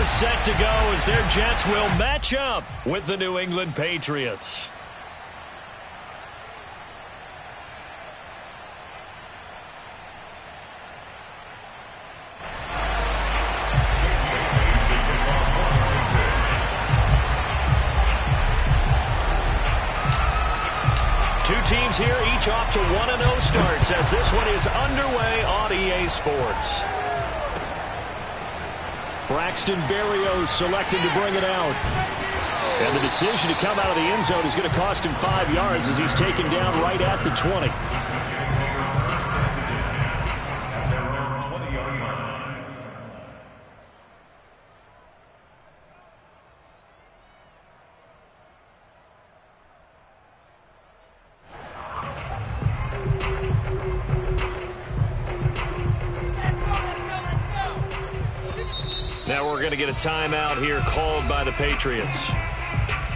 are set to go as their Jets will match up with the New England Patriots. Two teams here, each off to 1-0 starts as this one is underway on EA Sports. Braxton Berrios selected to bring it out. And the decision to come out of the end zone is going to cost him 5 yards as he's taken down right at the 20. Now we're going to get a timeout here called by the Patriots.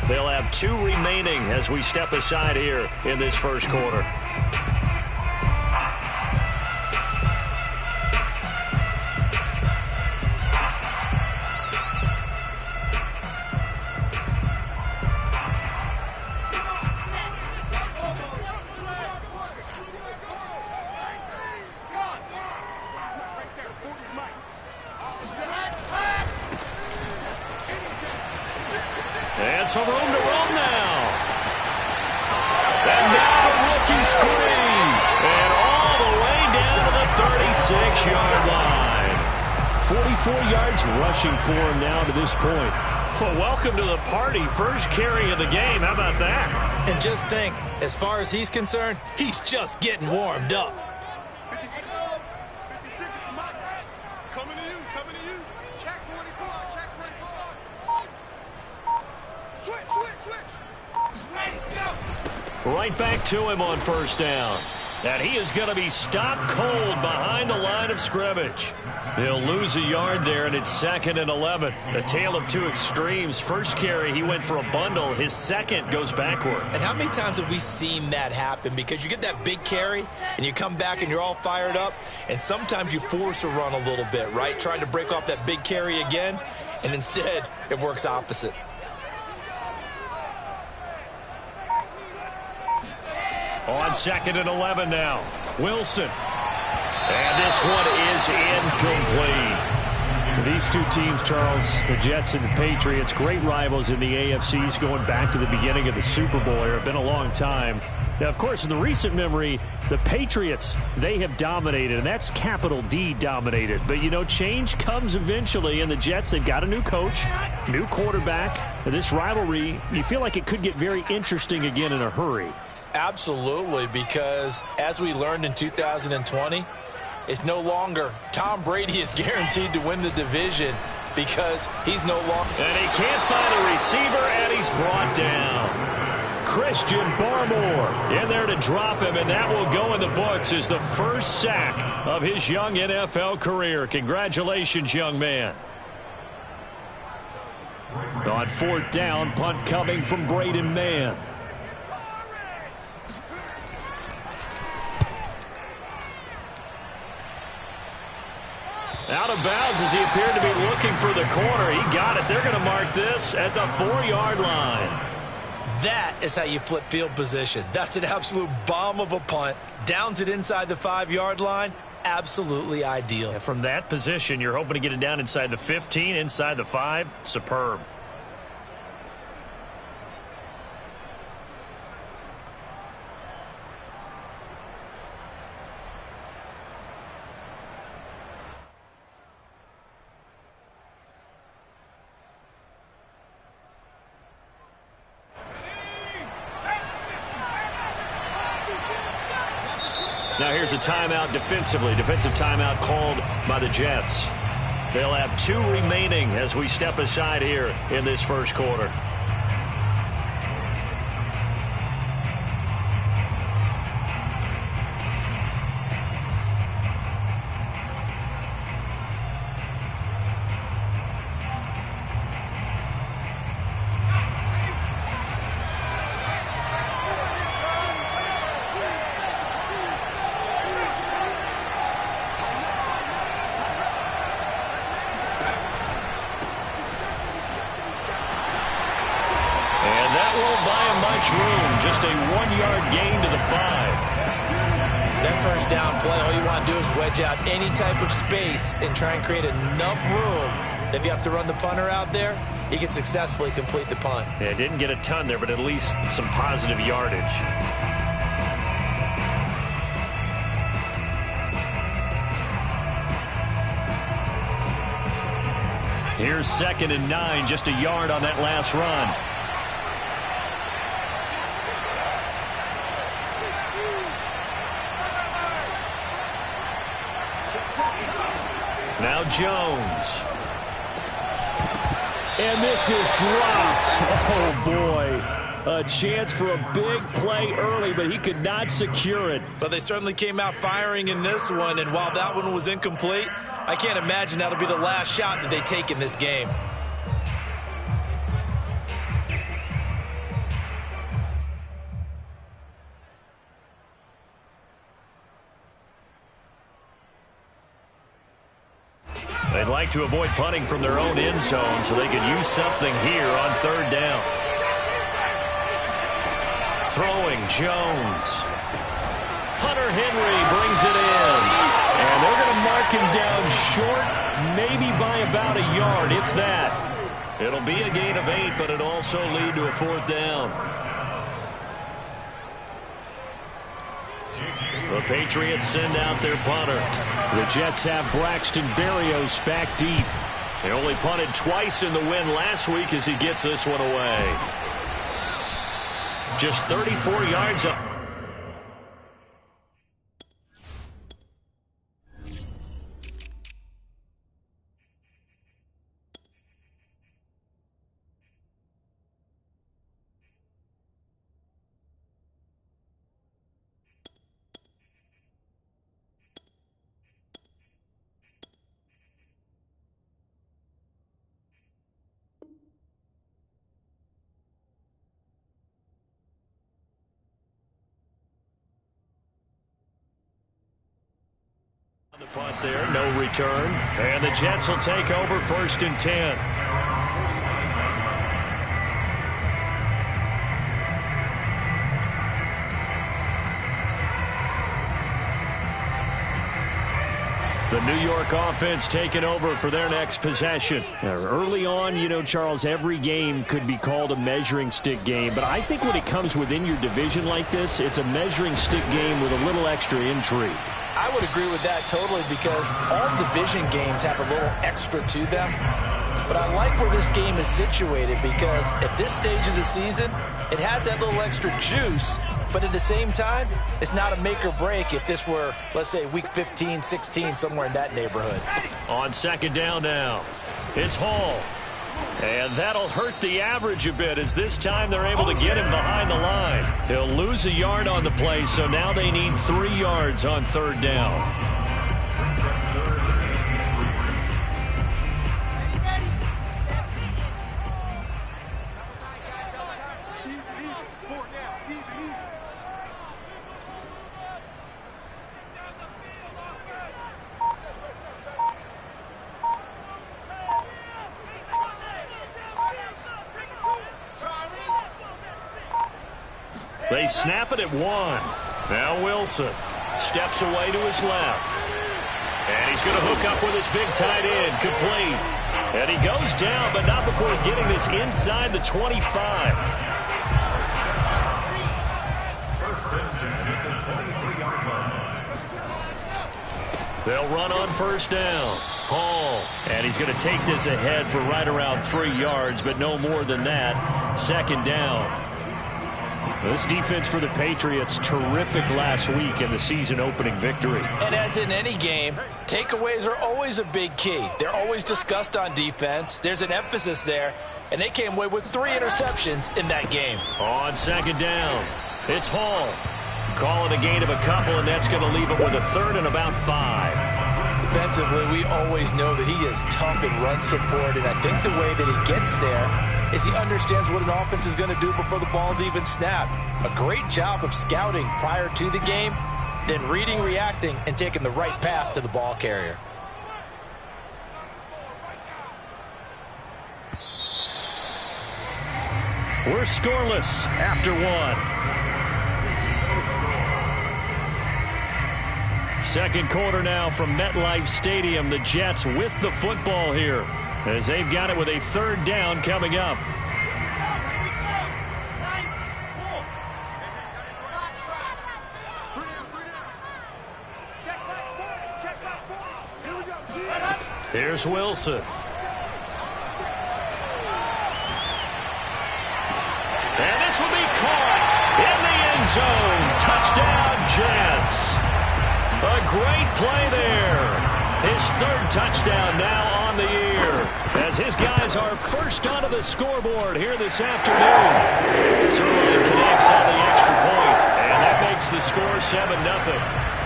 They'll have 2 remaining as we step aside here in this first quarter. And some room to roam now. And now the rookie screen. And all the way down to the 36-yard line. 44 yards rushing for him now to this point. Well, welcome to the party. First carry of the game. How about that? And just think, as far as he's concerned, he's just getting warmed up. Right back to him on first down. And he is going to be stopped cold behind the line of scrimmage. They'll lose a yard there, and it's 2nd and 11. A tale of two extremes. First carry, he went for a bundle. His second goes backward. And how many times have we seen that happen? Because you get that big carry, and you come back, and you're all fired up, and sometimes you force a run a little bit, right? Trying to break off that big carry again, and instead, it works opposite. On 2nd and 11 now. Wilson. And this one is incomplete. These two teams, Charles, the Jets and the Patriots, great rivals in the AFCs going back to the beginning of the Super Bowl era. Been a long time. Now, of course, in the recent memory, the Patriots, they have dominated, and that's capital D dominated. But, you know, change comes eventually, and the Jets, they've got a new coach, new quarterback. And this rivalry, you feel like it could get very interesting again in a hurry. Absolutely, because as we learned in 2020, it's no longer Tom Brady is guaranteed to win the division because he's no longer. And he can't find a receiver, and he's brought down. Christian Barmore in there to drop him, and that will go in the books as the first sack of his young NFL career. Congratulations, young man. On 4th down, punt coming from Braden Mann. Out of bounds as he appeared to be looking for the corner. He got it. They're going to mark this at the 4-yard line. That is how you flip field position. That's an absolute bomb of a punt. Downs it inside the 5-yard line. Absolutely ideal. And from that position, you're hoping to get it down inside the 15, inside the 5. Superb. Now here's a timeout defensively. Defensive timeout called by the Jets. They'll have 2 remaining as we step aside here in this first quarter. much room. Just a 1-yard gain to the 5. That first down play, all you want to do is wedge out any type of space and try and create enough room. If you have to run the punter out there, he can successfully complete the punt. Yeah, didn't get a ton there, but at least some positive yardage. Here's 2nd and 9, just a yard on that last run. Now Jones. And this is dropped. Oh, boy. A chance for a big play early, but he could not secure it. But they certainly came out firing in this one, and while that one was incomplete, I can't imagine that'll be the last shot that they take in this game. They'd like to avoid punting from their own end zone so they could use something here on 3rd down. Throwing Jones. Hunter Henry brings it in. And they're going to mark him down short, maybe by about a yard, if that. It'll be a gain of 8, but it'll also lead to a 4th down. The Patriots send out their punter. The Jets have Braxton Berrios back deep. He only punted twice in the win last week as he gets this one away. Just 34 yards up. The punt there, no return. And the Jets will take over 1st and 10. The New York offense taking over for their next possession. Early on, you know, Charles, every game could be called a measuring stick game. But I think when it comes within your division like this, it's a measuring stick game with a little extra intrigue. I would agree with that totally because all division games have a little extra to them. But I like where this game is situated because at this stage of the season, it has that little extra juice. But at the same time, it's not a make or break if this were, let's say, week 15, 16, somewhere in that neighborhood. On 2nd down now, it's Hall. And that'll hurt the average a bit as this time they're able to get him behind the line. He'll lose a yard on the play, so now they need 3 yards on 3rd down. They snap it at 1. Now Wilson steps away to his left. And he's going to hook up with his big tight end, complete. And he goes down, but not before getting this inside the 25. They'll run on 1st down. Hall. And he's going to take this ahead for right around 3 yards, but no more than that. 2nd down. This defense for the Patriots, terrific last week in the season-opening victory. And as in any game, takeaways are always a big key. They're always discussed on defense. There's an emphasis there, and they came away with 3 interceptions in that game. On 2nd down, it's Hall. Calling a gain of a couple, and that's going to leave him with a 3rd and about 5. Defensively, we always know that he is tough in run support, and I think the way that he gets there is he understands what an offense is going to do before the ball's even snapped. A great job of scouting prior to the game, then reading, reacting, and taking the right path to the ball carrier. We're scoreless after one. Second quarter now from MetLife Stadium. The Jets with the football here as they've got it with a third down coming up. Here's Wilson. And this will be caught in the end zone. Touchdown, Jets. A great play there. His third touchdown now on the year as his guys are first onto the scoreboard here this afternoon. Zerline connects on the extra point, and that makes the score 7-0.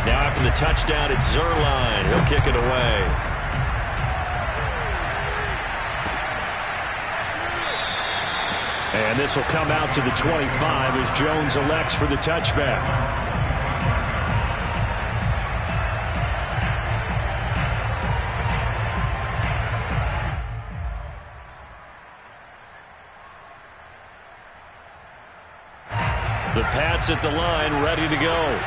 Now after the touchdown, it's Zerline. He'll kick it away. And this will come out to the 25 as Jones elects for the touchback. The Pats at the line, ready to go.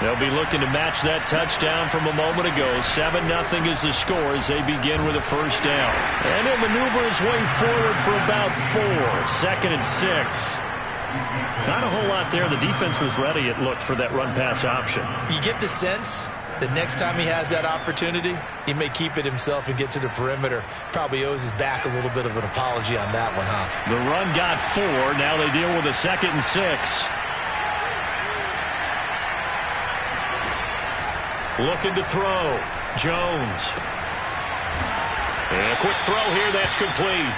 They'll be looking to match that touchdown from a moment ago. 7-0 is the score as they begin with a first down. And he'll maneuver his way forward for about 4. 2nd and 6. Not a whole lot there. The defense was ready, it looked, for that run-pass option. You get the sense that next time he has that opportunity, he may keep it himself and get to the perimeter. Probably owes his back a little bit of an apology on that one, huh? The run got 4. Now they deal with a 2nd and 6. Looking to throw. Jones. And a quick throw here. That's complete.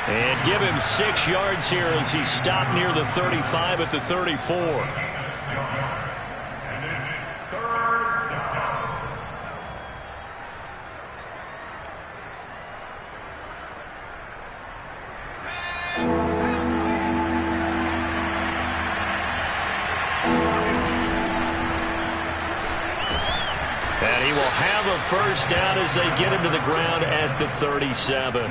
And give him 6 yards here as he stopped near the 35 at the 34. And he will have a first down as they get him to the ground at the 37.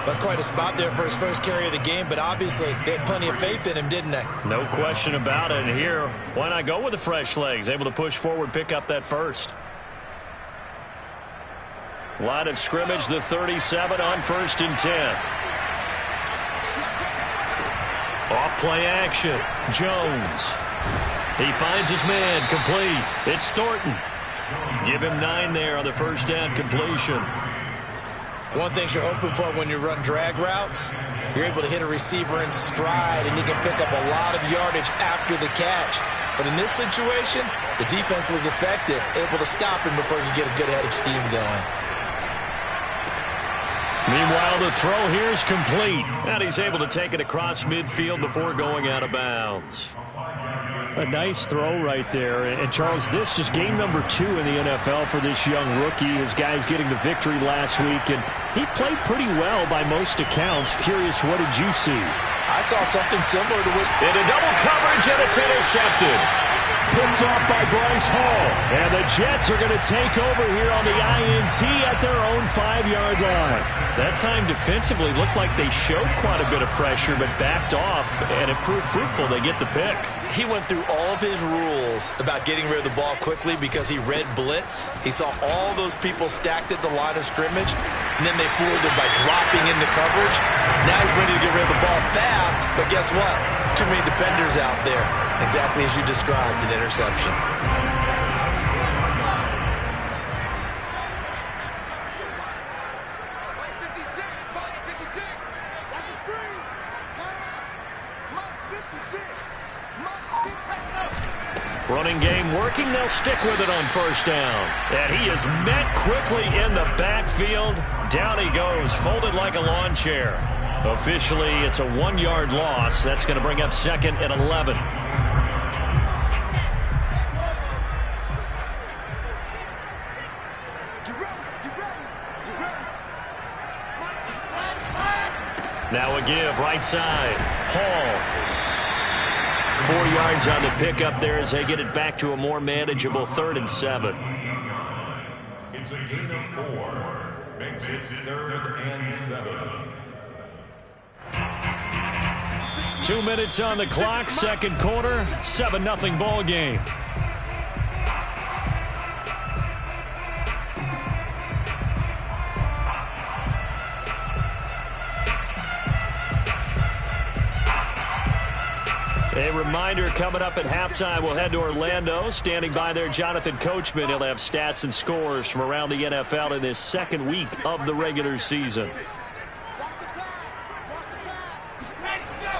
That's quite a spot there for his first carry of the game, but obviously they had plenty of faith in him, didn't they? No question about it. And here, why not go with the fresh legs? Able to push forward, pick up that first. Line of scrimmage, the 37 on 1st and 10. Off play action. Jones. He finds his man, complete. It's Thornton. Give him 9 there on the first down completion. One thing you're hoping for when you run drag routes, you're able to hit a receiver in stride, and he can pick up a lot of yardage after the catch. But in this situation, the defense was effective, able to stop him before he could get a good head of steam going. Meanwhile, the throw here is complete. And he's able to take it across midfield before going out of bounds. A nice throw right there. And Charles, this is game number 2 in the NFL for this young rookie. His guys getting the victory last week, and he played pretty well by most accounts. Curious, what did you see? I saw something similar to what... In a double coverage, and it's intercepted. Picked off by Bryce Hall. And the Jets are going to take over here on the INT at their own 5-yard line. That time defensively looked like they showed quite a bit of pressure, but backed off, and it proved fruitful. They get the pick. He went through all of his rules about getting rid of the ball quickly because he read blitz. He saw all those people stacked at the line of scrimmage, and then they fooled him by dropping into coverage. Now he's ready to get rid of the ball fast, but guess what? Too many defenders out there. Exactly as you described, an interception. Running game working. They'll stick with it on first down. And he is met quickly in the backfield. Down he goes, folded like a lawn chair. Officially, it's a 1-yard loss. That's going to bring up 2nd and 11. Now a give, right side. Hall. 4 yards on the pickup there as they get it back to a more manageable 3rd and 7. It's a gain of 4. Makes it 3rd and 7. 2 minutes on the clock, second quarter, 7-0 ball game. A reminder, coming up at halftime, we'll head to Orlando. Standing by there, Jonathan Coachman. He'll have stats and scores from around the NFL in this second week of the regular season.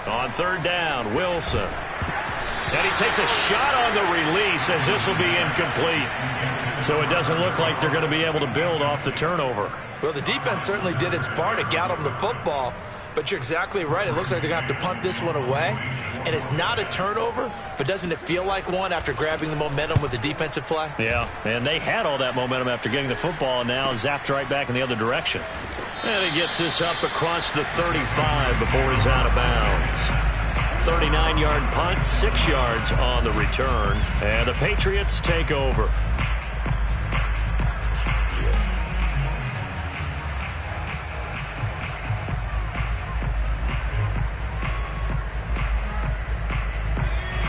On 3rd down, Wilson. And he takes a shot on the release as this will be incomplete. So it doesn't look like they're going to be able to build off the turnover. Well, the defense certainly did its part to get them the football. But you're exactly right. It looks like they're going to have to punt this one away. And it's not a turnover, but doesn't it feel like one after grabbing the momentum with the defensive play? Yeah, and they had all that momentum after getting the football, and now zapped right back in the other direction. And he gets this up across the 35 before he's out of bounds. 39-yard punt, 6 yards on the return. And the Patriots take over.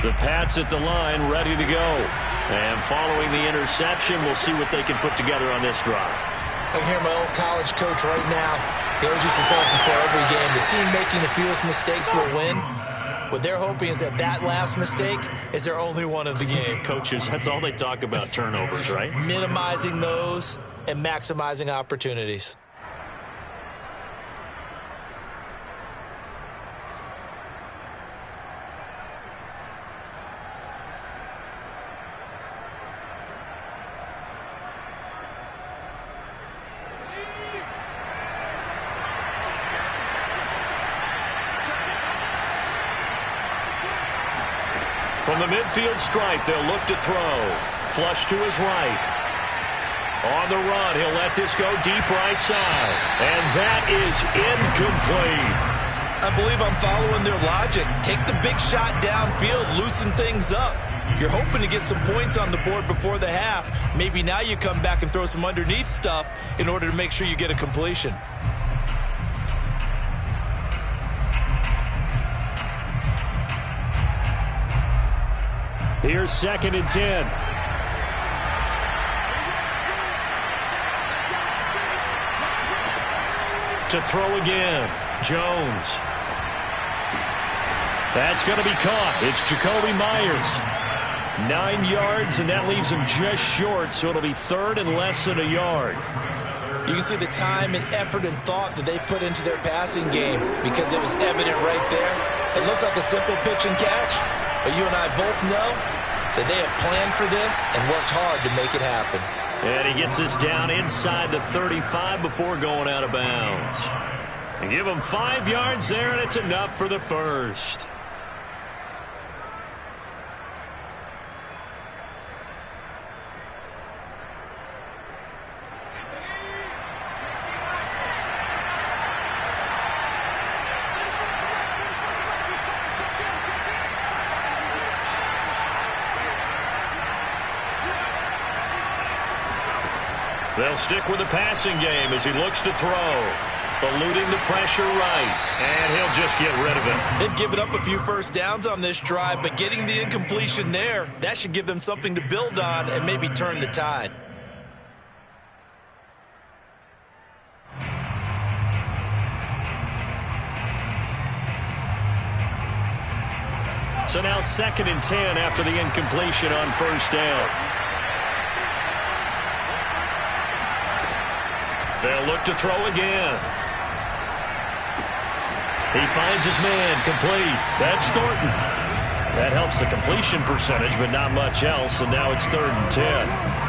The Pats at the line, ready to go. And following the interception, we'll see what they can put together on this drive. I can hear my old college coach right now. He always used to tell us before every game, the team making the fewest mistakes will win. What they're hoping is that last mistake is their only one of the game. Coaches, that's all they talk about, turnovers, right? Minimizing those and maximizing opportunities. From the midfield stripe, they'll look to throw. Flush to his right. On the run, he'll let this go deep right side. And that is incomplete. I believe I'm following their logic. Take the big shot downfield, loosen things up. You're hoping to get some points on the board before the half. Maybe now you come back and throw some underneath stuff in order to make sure you get a completion. Here's 2nd and 10. To throw again, Jones. That's going to be caught. It's Jacoby Myers. 9 yards, and that leaves him just short, so it'll be 3rd and less than a yard. You can see the time and effort and thought that they put into their passing game because it was evident right there. It looks like a simple pitch and catch, but you and I both know that they have planned for this and worked hard to make it happen. And he gets this down inside the 35 before going out of bounds. And give him 5 yards there, and it's enough for the first. They'll stick with the passing game as he looks to throw. Eluding the pressure right. And he'll just get rid of it. They've given up a few first downs on this drive, but getting the incompletion there, that should give them something to build on and maybe turn the tide. So now 2nd and 10 after the incompletion on first down. They'll look to throw again. He finds his man, complete. That's Thornton. That helps the completion percentage, but not much else, and now it's 3rd and 10.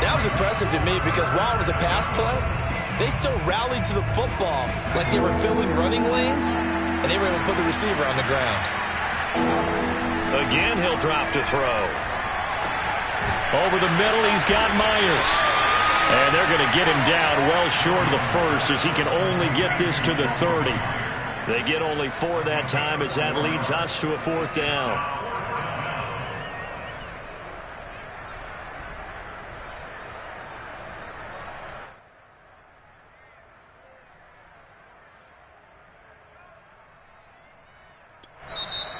That was impressive to me because while it was a pass play, they still rallied to the football like they were filling running lanes, and they were able to put the receiver on the ground. Again, he'll drop to throw. Over the middle, he's got Myers. And they're going to get him down well short of the first as he can only get this to the 30. They get only 4 that time as that leads us to a 4th down.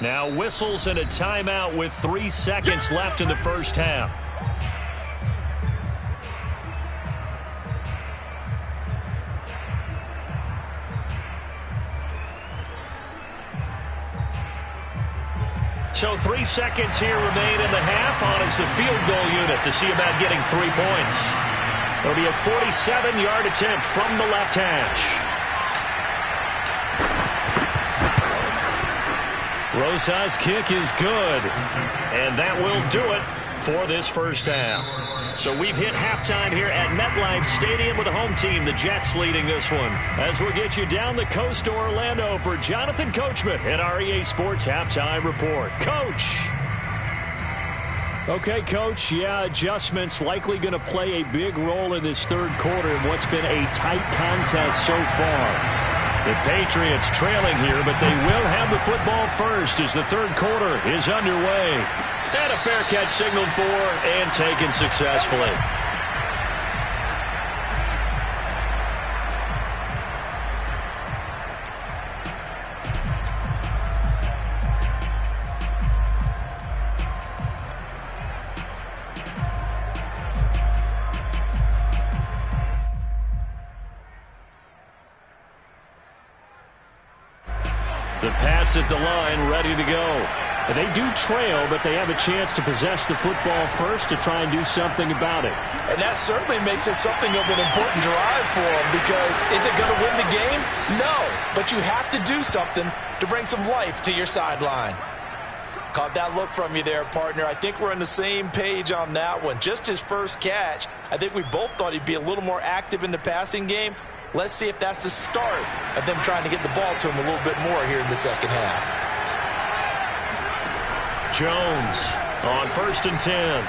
Now whistles and a timeout with 3 seconds left in the first half. So 3 seconds here remain in the half. On is the field goal unit to see about getting 3 points. It'll be a 47-yard attempt from the left hash. Rosa's kick is good, and that will do it for this first half. So we've hit halftime here at MetLife Stadium with the home team, the Jets, leading this one. As we'll get you down the coast to Orlando for Jonathan Coachman at our EA Sports Halftime Report. Coach. Okay, Coach, yeah, adjustments likely going to play a big role in this third quarter in what's been a tight contest so far. The Patriots trailing here, but they will have the football first as the third quarter is underway. And a fair catch signaled for and taken successfully. The Pats at the line, ready to go. They do trail, but they have a chance to possess the football first to try and do something about it. And that certainly makes it something of an important drive for them, because is it going to win the game? No, but you have to do something to bring some life to your sideline. Caught that look from you there, partner. I think we're on the same page on that one. Just his first catch, I think we both thought he'd be a little more active in the passing game. Let's see if that's the start of them trying to get the ball to him a little bit more here in the second half. Jones on 1st and 10.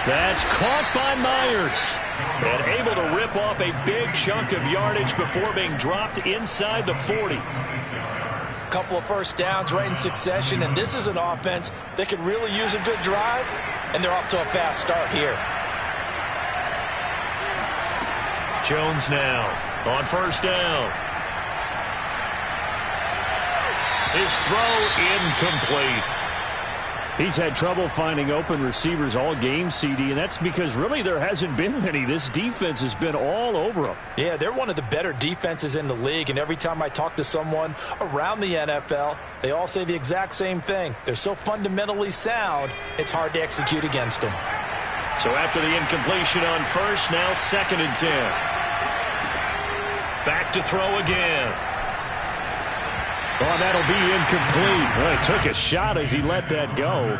That's caught by Myers. And able to rip off a big chunk of yardage before being dropped inside the 40. Couple of first downs right in succession, and this is an offense that could really use a good drive, and they're off to a fast start here. Jones now on 1st down. His throw incomplete. He's had trouble finding open receivers all game, CD, and that's because really there hasn't been many. This defense has been all over them. Yeah, they're one of the better defenses in the league, and every time I talk to someone around the NFL, they all say the exact same thing. They're so fundamentally sound, it's hard to execute against them. So after the incompletion on 1st, now 2nd and 10. Back to throw again. Oh, that'll be incomplete. Well, he took a shot as he let that go.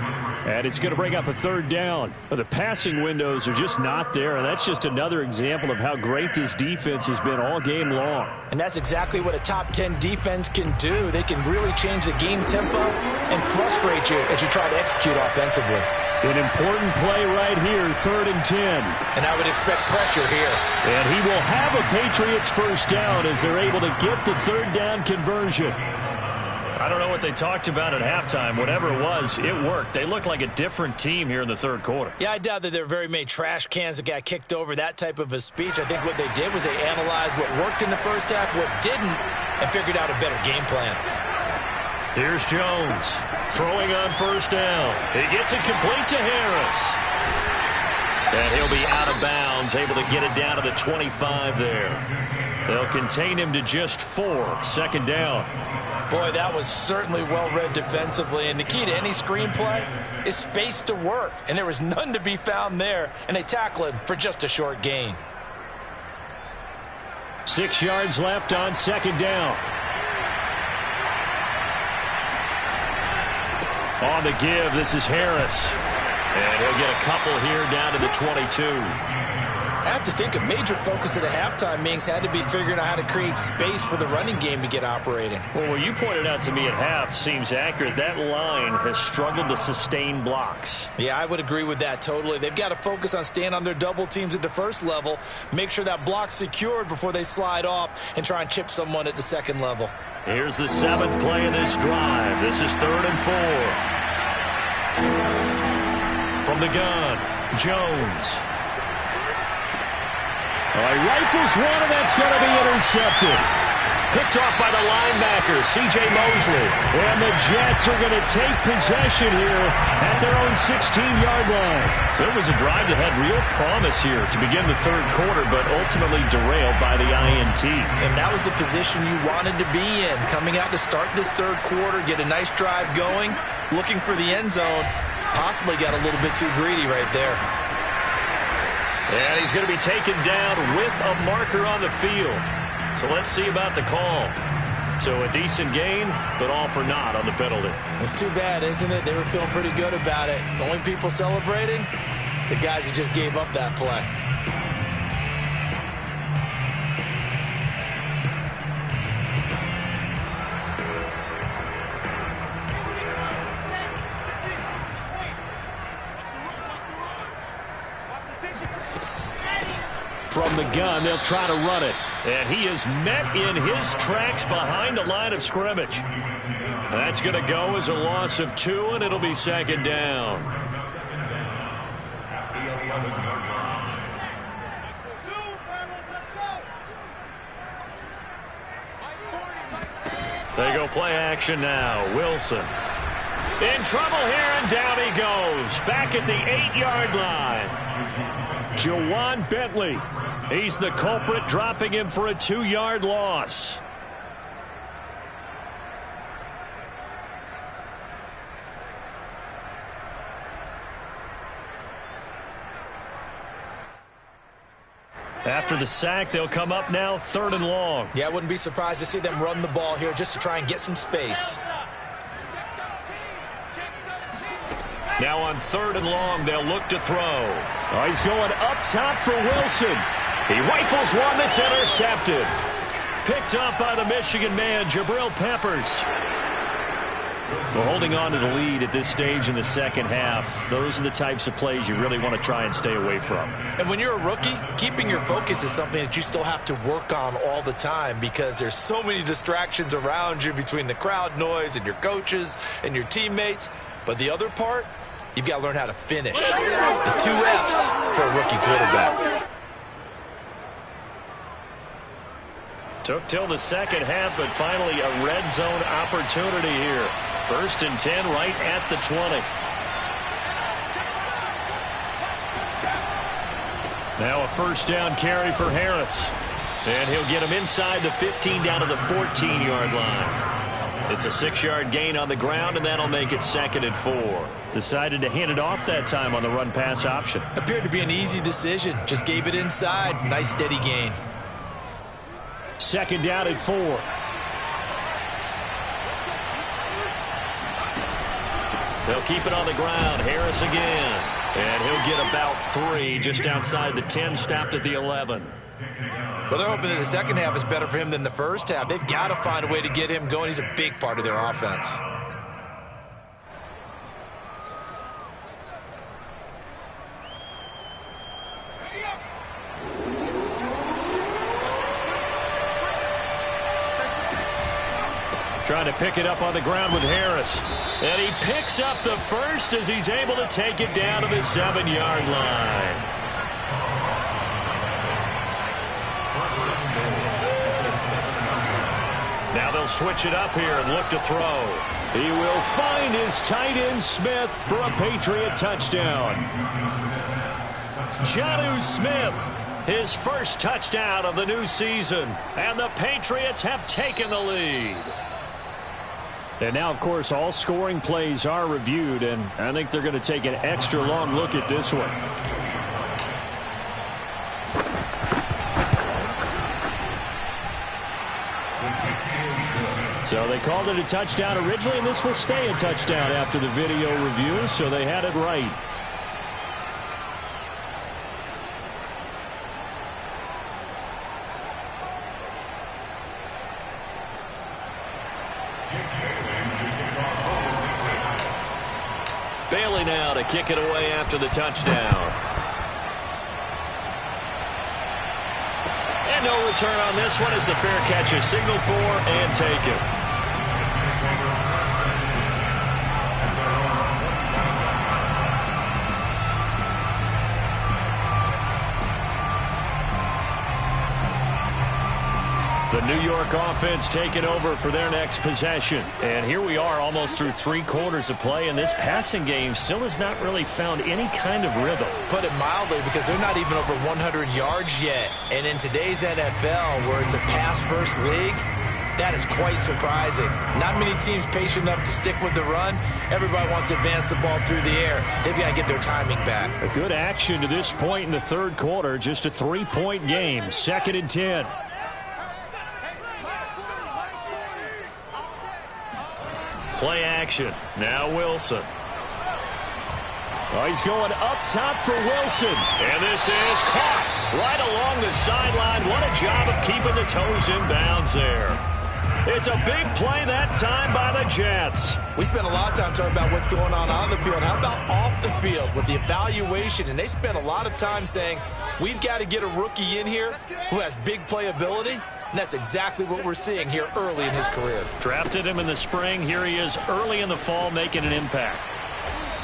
And it's going to bring up a 3rd down. Well, the passing windows are just not there, and that's just another example of how great this defense has been all game long. And that's exactly what a top 10 defense can do. They can really change the game tempo and frustrate you as you try to execute offensively. An important play right here, 3rd and 10. And I would expect pressure here. And he will have a Patriots first down as they're able to get the 3rd down conversion. I don't know what they talked about at halftime. Whatever it was, it worked. They look like a different team here in the third quarter. Yeah, I doubt that there are very many trash cans that got kicked over, that type of a speech. I think what they did was they analyzed what worked in the first half, what didn't, and figured out a better game plan. Here's Jones throwing on first down. He gets it complete to Harris. And he'll be out of bounds, able to get it down to the 25 there. They'll contain him to just 4, second down. Boy, that was certainly well-read defensively, and the key to any screenplay is space to work, and there was none to be found there, and they tackle him for just a short gain. 6 yards left on second down. On the give, this is Harris. And he'll get a couple here down to the 22. I have to think a major focus of the halftime meetings had to be figuring out how to create space for the running game to get operating. Well, what you pointed out to me at half seems accurate. That line has struggled to sustain blocks. Yeah, I would agree with that totally. They've got to focus on staying on their double teams at the first level, make sure that block's secured before they slide off and try and chip someone at the second level. Here's the 7th play of this drive. This is 3rd and 4. From the gun, Jones. He rifles one, and that's going to be intercepted. Picked off by the linebacker, C.J. Mosley. And the Jets are going to take possession here at their own 16-yard line. So it was a drive that had real promise here to begin the third quarter, but ultimately derailed by the INT. And that was the position you wanted to be in, coming out to start this third quarter, get a nice drive going, looking for the end zone. Possibly got a little bit too greedy right there. And he's going to be taken down with a marker on the field. So let's see about the call. So a decent gain, but all for naught on the penalty. It's too bad, isn't it? They were feeling pretty good about it. The only people celebrating, the guys who just gave up that play. From the gun, they'll try to run it. And he is met in his tracks behind the line of scrimmage. That's going to go as a loss of 2, and it'll be second down. They go play action now. Wilson in trouble here, and down he goes. Back at the 8-yard line. Jawan Bentley. He's the culprit, dropping him for a 2-yard loss. After the sack, they'll come up now 3rd and long. Yeah, I wouldn't be surprised to see them run the ball here just to try and get some space. Now on 3rd and long, they'll look to throw. Oh, he's going up top for Wilson. He rifles one that's intercepted. Picked up by the Michigan man, Jabril Peppers. Well, holding on to the lead at this stage in the second half, those are the types of plays you really want to try and stay away from. And when you're a rookie, keeping your focus is something that you still have to work on all the time because there's so many distractions around you between the crowd noise and your coaches and your teammates. But the other part, you've got to learn how to finish. The 2 F's for a rookie quarterback. Took till the second half, but finally a red zone opportunity here. 1st and 10 right at the 20. Now a 1st down carry for Harris. And he'll get him inside the 15 down to the 14-yard line. It's a 6-yard gain on the ground, and that'll make it 2nd and 4. Decided to hand it off that time on the run-pass option. Appeared to be an easy decision. Just gave it inside. Nice steady gain. 2nd down and 4. They'll keep it on the ground. Harris again. And he'll get about 3 just outside the 10, stopped at the 11. Well, they're hoping that the second half is better for him than the first half. They've got to find a way to get him going. He's a big part of their offense. Trying to pick it up on the ground with Harris. And he picks up the first as he's able to take it down to the 7-yard line. Now they'll switch it up here and look to throw. He will find his tight end Smith for a Patriot touchdown. Jonnu Smith, his first touchdown of the new season. And the Patriots have taken the lead. And now, of course, all scoring plays are reviewed, and I think they're going to take an extra long look at this one. So they called it a touchdown originally, and this will stay a touchdown after the video review, so they had it right. Bailey now to kick it away after the touchdown. And no return on this one as the fair catch is signaled for and taken. The New York offense taking over for their next possession. And here we are almost through 3 quarters of play, and this passing game still has not really found any kind of rhythm. Put it mildly, because they're not even over 100 yards yet. And in today's NFL, where it's a pass-first league, that is quite surprising. Not many teams patient enough to stick with the run. Everybody wants to advance the ball through the air. They've got to get their timing back. A good action to this point in the third quarter. Just a 3-point game. 2nd and 10. Play action. Now Wilson. Oh, he's going up top for Wilson. And this is caught right along the sideline. What a job of keeping the toes in bounds there. It's a big play that time by the Jets. We spent a lot of time talking about what's going on the field. How about off the field with the evaluation? And they spent a lot of time saying, we've got to get a rookie in here who has big playability. And that's exactly what we're seeing here early in his career. Drafted him in the spring. Here he is early in the fall making an impact.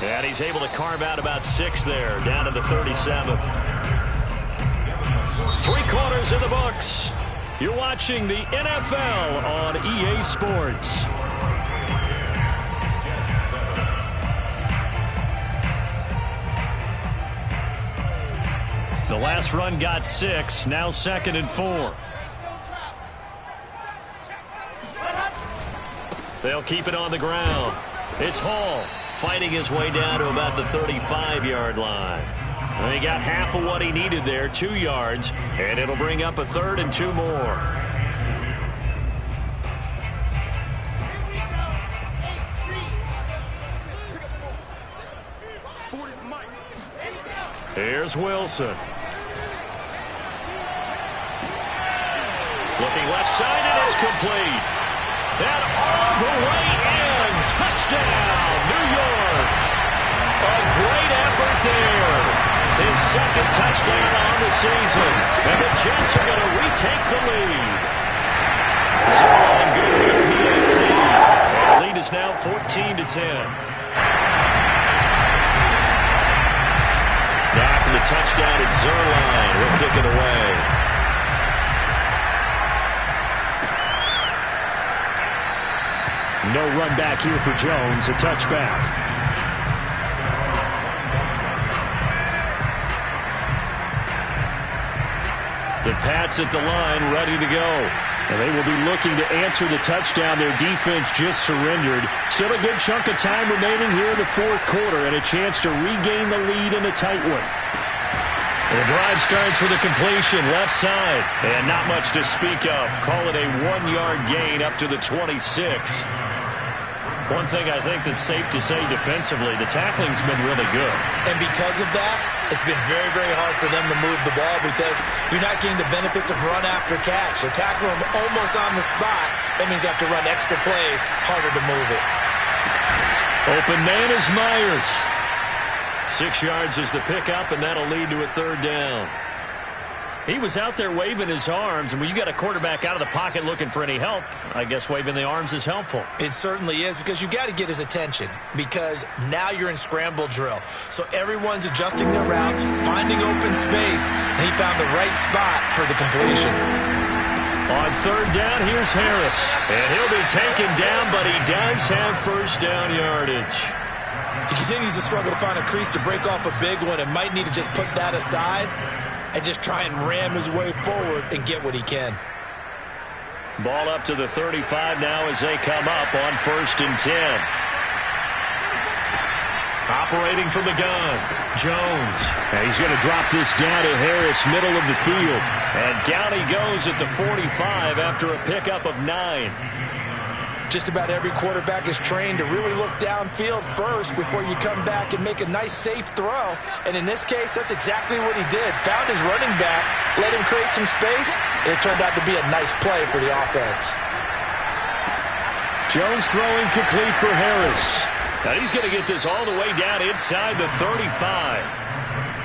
And he's able to carve out about 6 there, down to the 37. 3 quarters in the books. You're watching the NFL on EA Sports. The last run got 6, now 2nd and 4. They'll keep it on the ground. It's Hall fighting his way down to about the 35-yard line. And he got half of what he needed there, 2 yards, and it'll bring up a 3rd and 2 more. Here's Wilson. Looking left side, and it's complete. And all the way in. Touchdown, New York. A great effort there. His 2nd touchdown on the season. And the Jets are going to retake the lead. So on good with the PAT. The lead is now 14-10. Now after the touchdown, it's Zerline. We'll kick it away. No run back here for Jones. A touchback. The Pats at the line, ready to go. And they will be looking to answer the touchdown. Their defense just surrendered. Still a good chunk of time remaining here in the 4th quarter and a chance to regain the lead in a tight one. The drive starts with a completion left side. And not much to speak of. Call it a 1-yard gain up to the 26. One thing I think that's safe to say defensively, the tackling's been really good. And because of that, it's been very, very hard for them to move the ball because you're not getting the benefits of run after catch. They're tackling them almost on the spot. That means you have to run extra plays, harder to move it. Open man is Myers. 6 yards is the pickup, and that'll lead to a 3rd down. He was out there waving his arms, and when you got a quarterback out of the pocket looking for any help, I guess waving the arms is helpful. It certainly is, because you got to get his attention, because now you're in scramble drill. So everyone's adjusting their routes, finding open space, and he found the right spot for the completion. On 3rd down, here's Harris. And he'll be taken down, but he does have 1st down yardage. He continues to struggle to find a crease to break off a big one and might need to just put that aside and just try and ram his way forward and get what he can. Ball up to the 35 now as they come up on 1st and 10. Operating from the gun, Jones. And he's going to drop this down to Harris, middle of the field. And down he goes at the 45 after a pickup of 9. Just about every quarterback is trained to really look downfield first before you come back and make a nice, safe throw. And in this case, that's exactly what he did. Found his running back, let him create some space, and it turned out to be a nice play for the offense. Jones throwing complete for Harris. Now he's going to get this all the way down inside the 35.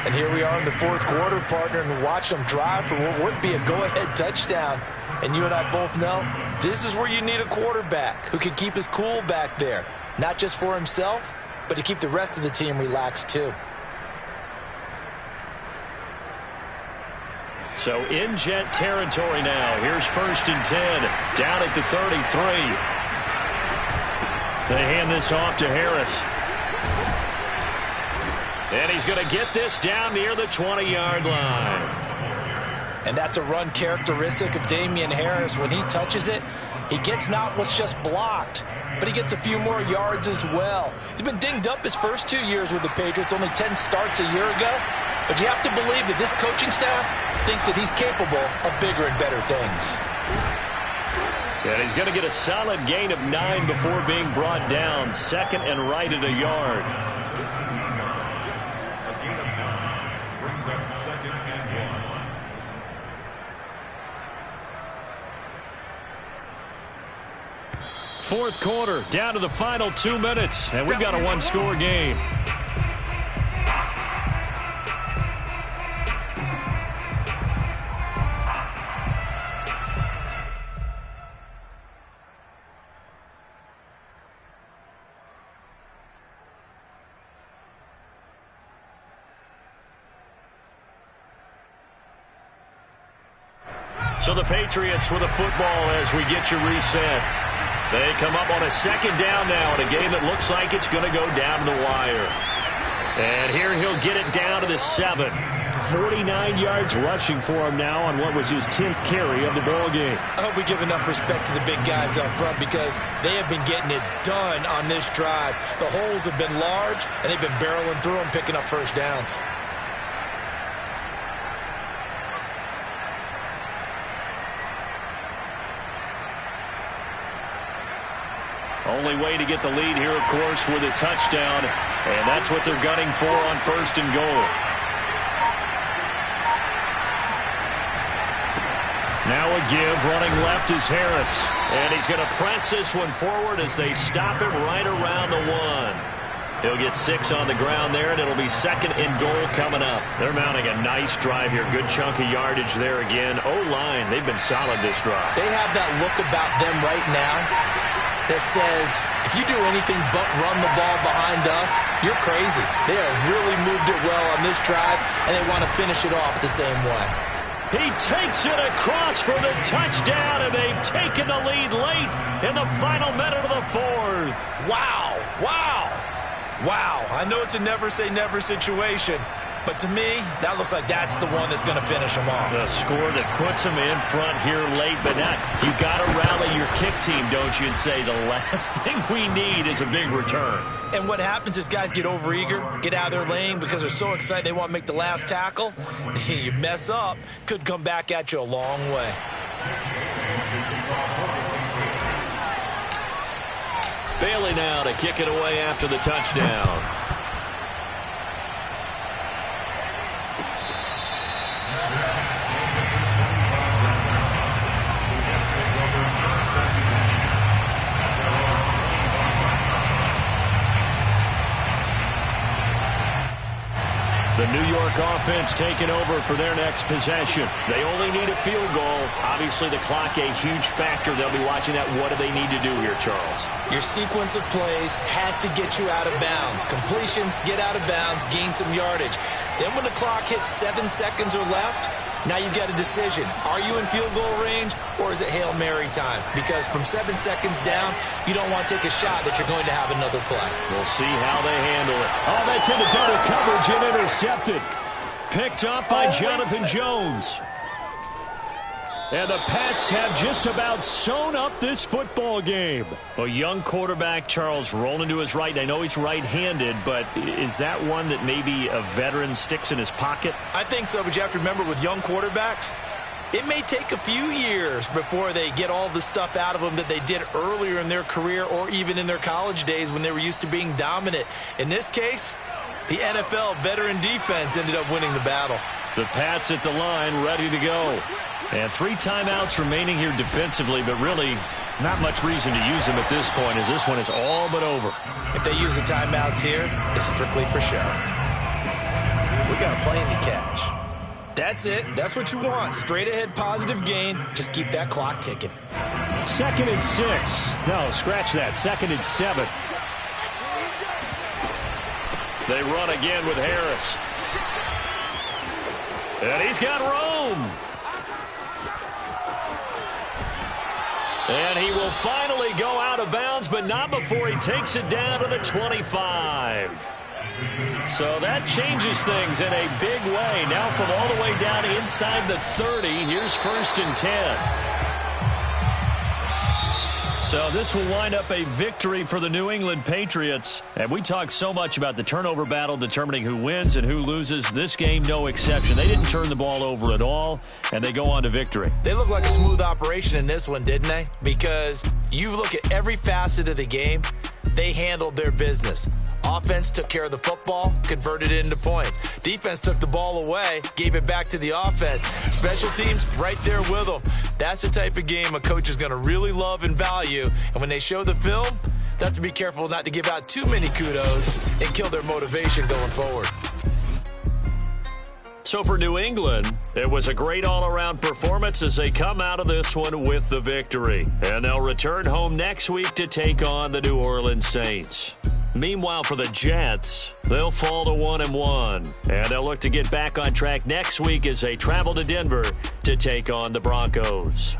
And here we are in the 4th quarter, partner, and watch them drive for what would be a go-ahead touchdown. And you and I both know this is where you need a quarterback who can keep his cool back there. Not just for himself, but to keep the rest of the team relaxed too. So in Jet territory now. Here's 1st and 10. Down at the 33. They hand this off to Harris. And he's going to get this down near the 20-yard line. And that's a run characteristic of Damian Harris. When he touches it, he gets not what's just blocked, but he gets a few more yards as well. He's been dinged up his first 2 years with the Patriots, only 10 starts a year ago. But you have to believe that this coaching staff thinks that he's capable of bigger and better things. And he's going to get a solid gain of 9 before being brought down. 2nd and right at a yard. A gain of 9 brings up 2nd and 1. Fourth quarter, down to the final 2 minutes, and we've got a one-score game. So the Patriots with a football as we get you reset. They come up on a 2nd down now in a game that looks like it's going to go down to the wire. And here he'll get it down to the 7. 49 yards rushing for him now on what was his 10th carry of the ball game. I hope we give enough respect to the big guys up front because they have been getting it done on this drive. The holes have been large, and they've been barreling through them, picking up first downs. Only way to get the lead here, of course, with a touchdown. And that's what they're gunning for on 1st and goal. Now a give, running left is Harris. And he's going to press this one forward as they stop him right around the 1. He'll get 6 on the ground there, and it'll be 2nd and goal coming up. They're mounting a nice drive here. Good chunk of yardage there again. O-line, they've been solid this drive. They have that look about them right now that says, if you do anything but run the ball behind us, you're crazy. They have really moved it well on this drive, and they want to finish it off the same way. He takes it across for the touchdown, and they've taken the lead late in the final minute of the 4th. Wow, wow, wow. I know it's a never-say-never situation, but to me, that looks like that's the one that's going to finish them off. The score that puts them in front here late, but not. You got to rally your kick team, don't you, and say the last thing we need is a big return. And what happens is guys get overeager, get out of their lane because they're so excited they want to make the last tackle. You mess up, could come back at you a long way. Bailey now to kick it away after the touchdown. The New York offense taking over for their next possession. They only need a field goal. Obviously, the clock a huge factor. They'll be watching that. What do they need to do here, Charles? Your sequence of plays has to get you out of bounds. Completions, get out of bounds, gain some yardage. Then when the clock hits 7 seconds or left, now you've got a decision. Are you in field goal range, or is it Hail Mary time? Because from 7 seconds down, you don't want to take a shot that you're going to have another play. We'll see how they handle it. Oh, that's into double coverage and intercepted. Picked up by Jonathan Jones. And the Pats have just about sewn up this football game. A young quarterback, Charles, rolling to his right. I know he's right-handed, but is that one that maybe a veteran sticks in his pocket? I think so, but you have to remember with young quarterbacks, it may take a few years before they get all the stuff out of them that they did earlier in their career or even in their college days when they were used to being dominant. In this case, the NFL veteran defense ended up winning the battle. The Pats at the line, ready to go. And 3 timeouts remaining here defensively, but really not much reason to use them at this point as this one is all but over. If they use the timeouts here, it's strictly for show. We got a plane to catch. That's it. That's what you want. Straight ahead positive gain. Just keep that clock ticking. 2nd and 6. No, scratch that. 2nd and 7. They run again with Harris. And he's got room. And he will finally go out of bounds, but not before he takes it down to the 25. So that changes things in a big way. Now from all the way down inside the 30, here's 1st and 10. So this will wind up a victory for the New England Patriots. And we talk so much about the turnover battle determining who wins and who loses. This game, no exception. They didn't turn the ball over at all, and they go on to victory. They look like a smooth operation in this one, didn't they? Because you look at every facet of the game, they handled their business. Offense took care of the football, converted it into points. Defense took the ball away, gave it back to the offense. Special teams, right there with them. That's the type of game a coach is going to really love and value. And when they show the film, they have to be careful not to give out too many kudos and kill their motivation going forward. So for New England, it was a great all-around performance as they come out of this one with the victory. And they'll return home next week to take on the New Orleans Saints. Meanwhile, for the Jets, they'll fall to 1-1. And they'll look to get back on track next week as they travel to Denver to take on the Broncos.